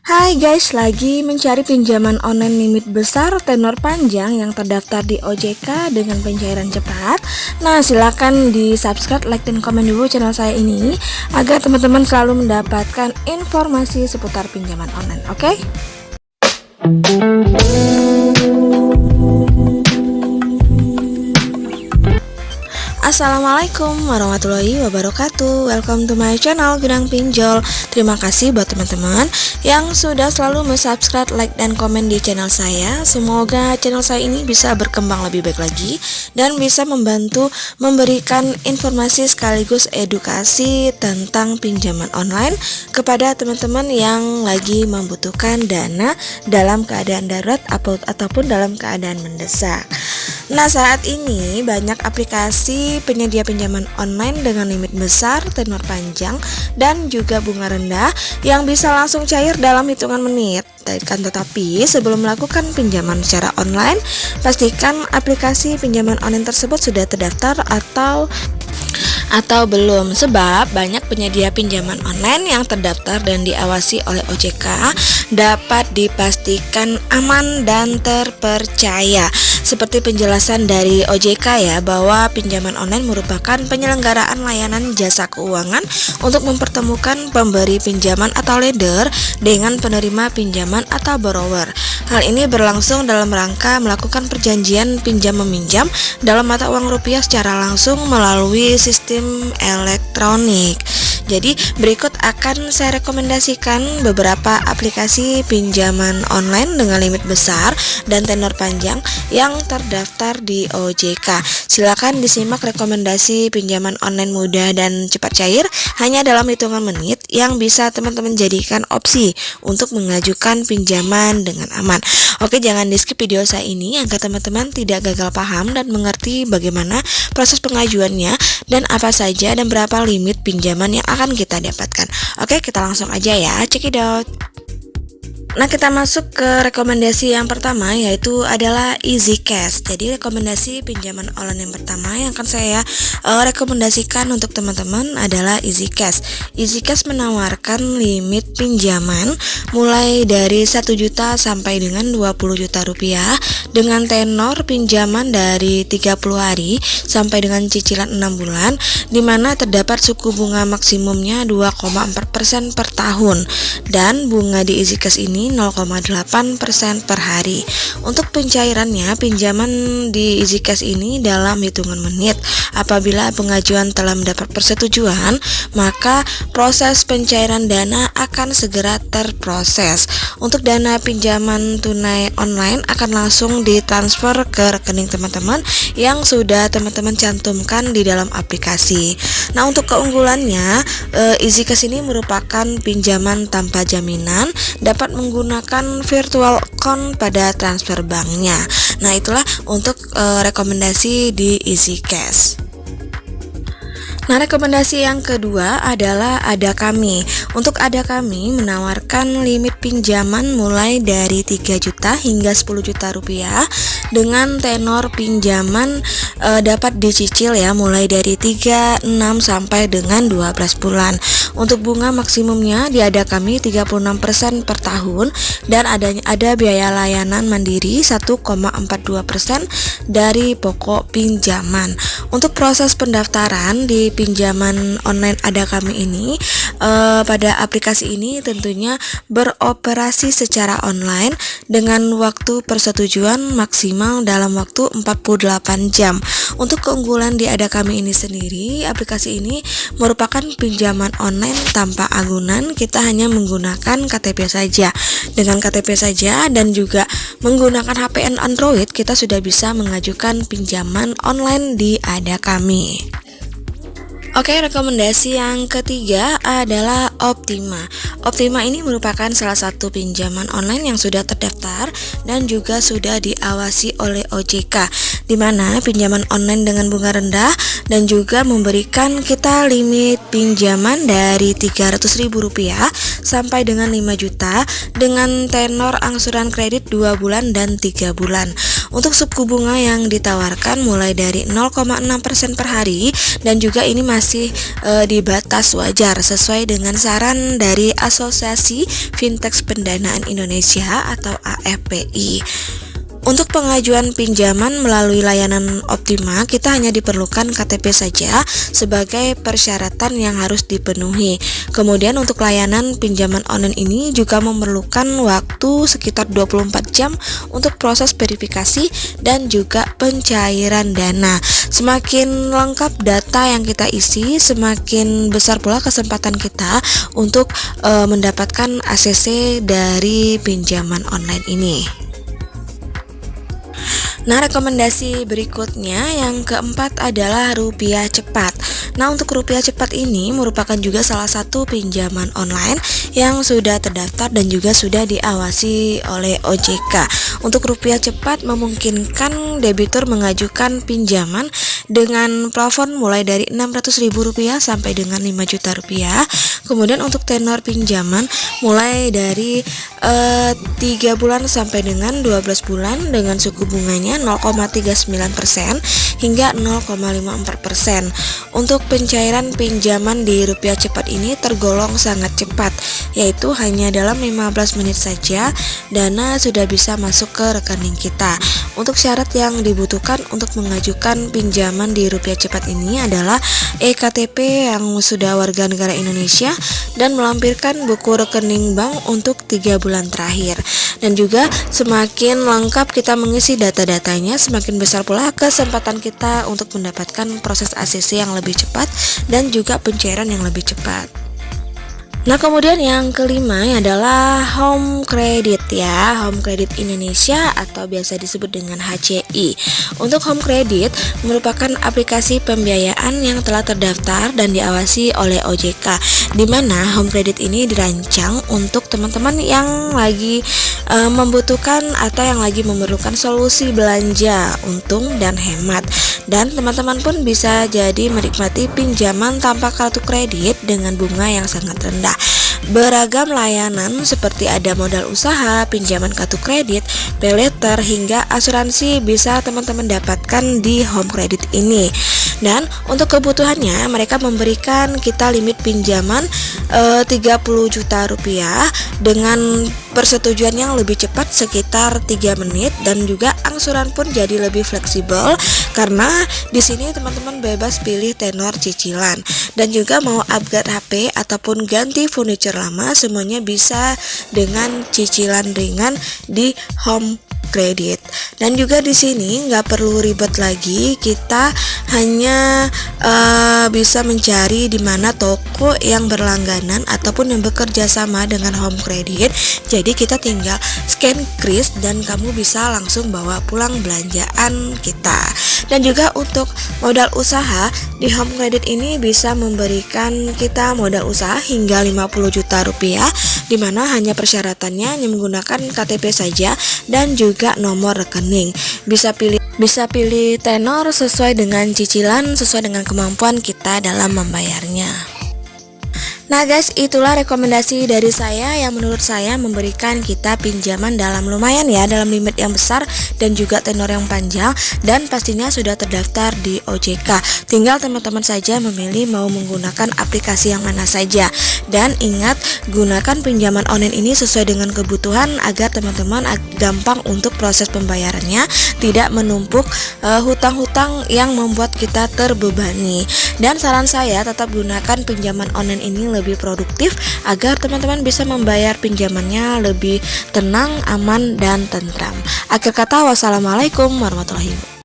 Hai guys, lagi mencari pinjaman online limit besar tenor panjang yang terdaftar di OJK dengan pencairan cepat. Nah, silakan di subscribe, like, dan komen dulu channel saya ini agar teman-teman selalu mendapatkan informasi seputar pinjaman online. Oke? Assalamualaikum warahmatullahi wabarakatuh. Welcome to my channel Gudang Pinjol. Terima kasih buat teman-teman yang sudah selalu subscribe, like, dan komen di channel saya. Semoga channel saya ini bisa berkembang lebih baik lagi dan bisa membantu memberikan informasi sekaligus edukasi tentang pinjaman online kepada teman-teman yang lagi membutuhkan dana dalam keadaan darurat ataupun dalam keadaan mendesak. Nah, saat ini banyak aplikasi penyedia pinjaman online dengan limit besar, tenor panjang, dan juga bunga rendah yang bisa langsung cair dalam hitungan menit. Tetapi sebelum melakukan pinjaman secara online, pastikan aplikasi pinjaman online tersebut sudah terdaftar atau belum, sebab banyak penyedia pinjaman online yang terdaftar dan diawasi oleh OJK dapat dipastikan aman dan terpercaya. Seperti penjelasan dari OJK ya, bahwa pinjaman online merupakan penyelenggaraan layanan jasa keuangan untuk mempertemukan pemberi pinjaman atau lender dengan penerima pinjaman atau borrower. Hal ini berlangsung dalam rangka melakukan perjanjian pinjam meminjam dalam mata uang rupiah secara langsung melalui sistem elektronik. Jadi berikut akan saya rekomendasikan beberapa aplikasi pinjaman online dengan limit besar dan tenor panjang yang terdaftar di OJK. Silakan disimak rekomendasi pinjaman online mudah dan cepat cair hanya dalam hitungan menit yang bisa teman-teman jadikan opsi untuk mengajukan pinjaman dengan aman. Oke, jangan di skip video saya ini agar teman-teman tidak gagal paham dan mengerti bagaimana proses pengajuannya dan apa saja dan berapa limit pinjaman yang akan kita dapatkan. Oke, kita langsung aja ya, check it out. Nah, kita masuk ke rekomendasi yang pertama, yaitu adalah EasyCash. Jadi rekomendasi pinjaman online yang pertama yang akan saya rekomendasikan untuk teman-teman adalah EasyCash. EasyCash menawarkan limit pinjaman mulai dari 1 juta sampai dengan 20 juta rupiah dengan tenor pinjaman dari 30 hari sampai dengan cicilan 6 bulan, di mana terdapat suku bunga maksimumnya 2,4% per tahun, dan bunga di EasyCash ini 0,8% per hari. Untuk pencairannya, pinjaman di EasyCash ini dalam hitungan menit. Apabila pengajuan telah mendapat persetujuan, maka proses pencairan dana akan segera terproses. Untuk dana pinjaman tunai online akan langsung ditransfer ke rekening teman-teman yang sudah teman-teman cantumkan di dalam aplikasi. Nah, untuk keunggulannya, EasyCash ini merupakan pinjaman tanpa jaminan, dapat menggunakan virtual account pada transfer banknya. Nah, itulah untuk rekomendasi di EasyCash. Nah, rekomendasi yang kedua adalah Adakami. Untuk Adakami menawarkan limit pinjaman mulai dari 3 juta hingga 10 juta rupiah dengan tenor pinjaman dapat dicicil ya mulai dari 3, 6 sampai dengan 12 bulan. Untuk bunga maksimumnya di Adakami 36% per tahun dan ada biaya layanan mandiri 1,42% dari pokok pinjaman. Untuk proses pendaftaran di pinjaman online Adakami ini, pada aplikasi ini tentunya beroperasi secara online dengan waktu persetujuan maksimal dalam waktu 48 jam. Untuk keunggulan di Adakami ini sendiri, aplikasi ini merupakan pinjaman online tanpa agunan. Kita hanya menggunakan KTP saja. Dengan KTP saja dan juga menggunakan HP Android, kita sudah bisa mengajukan pinjaman online di Adakami. Oke, rekomendasi yang ketiga adalah Optima. Optima ini merupakan salah satu pinjaman online yang sudah terdaftar dan juga sudah diawasi oleh OJK, di mana pinjaman online dengan bunga rendah dan juga memberikan kita limit pinjaman dari Rp300.000 sampai dengan 5 juta dengan tenor angsuran kredit 2 bulan dan 3 bulan. Untuk suku bunga yang ditawarkan mulai dari 0,6% per hari, dan juga ini masih di batas wajar sesuai dengan saran dari Asosiasi Fintech Pendanaan Indonesia atau AFPI. Untuk pengajuan pinjaman melalui layanan Optima, kita hanya diperlukan KTP saja sebagai persyaratan yang harus dipenuhi. Kemudian untuk layanan pinjaman online ini juga memerlukan waktu sekitar 24 jam untuk proses verifikasi dan juga pencairan dana. Semakin lengkap data yang kita isi, semakin besar pula kesempatan kita untuk mendapatkan ACC dari pinjaman online ini. Nah, rekomendasi berikutnya yang keempat adalah rupiah cepat. Nah, untuk rupiah cepat ini merupakan juga salah satu pinjaman online yang sudah terdaftar dan juga sudah diawasi oleh OJK. Untuk rupiah cepat memungkinkan debitur mengajukan pinjaman dengan plafon mulai dari Rp600.000 sampai dengan Rp5.000.000. Kemudian untuk tenor pinjaman mulai dari 3 bulan sampai dengan 12 bulan dengan suku bunganya 0,39% hingga 0,54%. Untuk pencairan pinjaman di rupiah cepat ini tergolong sangat cepat, yaitu hanya dalam 15 menit saja dana sudah bisa masuk ke rekening kita. Untuk syarat yang dibutuhkan untuk mengajukan pinjaman di rupiah cepat ini adalah EKTP yang sudah warga negara Indonesia dan melampirkan buku rekening bank untuk 3 bulan terakhir. Dan juga semakin lengkap kita mengisi data-datanya, semakin besar pula kesempatan kita untuk mendapatkan proses ACC yang lebih cepat dan juga pencairan yang lebih cepat. Nah, kemudian yang kelima adalah Home Credit ya, Home Credit Indonesia atau biasa disebut dengan HCI. Untuk Home Credit merupakan aplikasi pembiayaan yang telah terdaftar dan diawasi oleh OJK, di mana Home Credit ini dirancang untuk teman-teman yang lagi membutuhkan atau yang lagi memerlukan solusi belanja untung dan hemat. Dan teman-teman pun bisa jadi menikmati pinjaman tanpa kartu kredit dengan bunga yang sangat rendah. Beragam layanan seperti ada modal usaha, pinjaman kartu kredit, pay later, hingga asuransi bisa teman-teman dapatkan di Home Credit ini. Dan untuk kebutuhannya mereka memberikan kita limit pinjaman Rp30 juta dengan persetujuan yang lebih cepat sekitar 3 menit, dan juga angsuran pun jadi lebih fleksibel karena di sini teman-teman bebas pilih tenor cicilan, dan juga mau upgrade HP ataupun ganti furniture lama semuanya bisa dengan cicilan ringan di Home Credit. Dan juga di sini nggak perlu ribet lagi, kita hanya bisa mencari di mana toko yang berlangganan ataupun yang bekerja sama dengan Home Credit. Jadi kita tinggal scan kris dan kamu bisa langsung bawa pulang belanjaan kita. Dan juga untuk modal usaha di Home Credit ini bisa memberikan kita modal usaha hingga Rp50 juta, di mana hanya persyaratannya hanya menggunakan KTP saja dan juga nomor rekening. Bisa pilih tenor sesuai dengan cicilan, sesuai dengan kemampuan kita dalam membayarnya. Nah guys, itulah rekomendasi dari saya yang menurut saya memberikan kita pinjaman dalam lumayan ya, dalam limit yang besar dan juga tenor yang panjang, dan pastinya sudah terdaftar di OJK. Tinggal teman-teman saja memilih mau menggunakan aplikasi yang mana saja. Dan ingat, gunakan pinjaman online ini sesuai dengan kebutuhan agar teman-teman gampang untuk proses pembayarannya, tidak menumpuk hutang-hutang yang membuat kita terbebani. Dan saran saya tetap gunakan pinjaman online ini lebih produktif agar teman-teman bisa membayar pinjamannya lebih tenang, aman, dan tentram. Akhir kata, wassalamualaikum warahmatullahi wabarakatuh.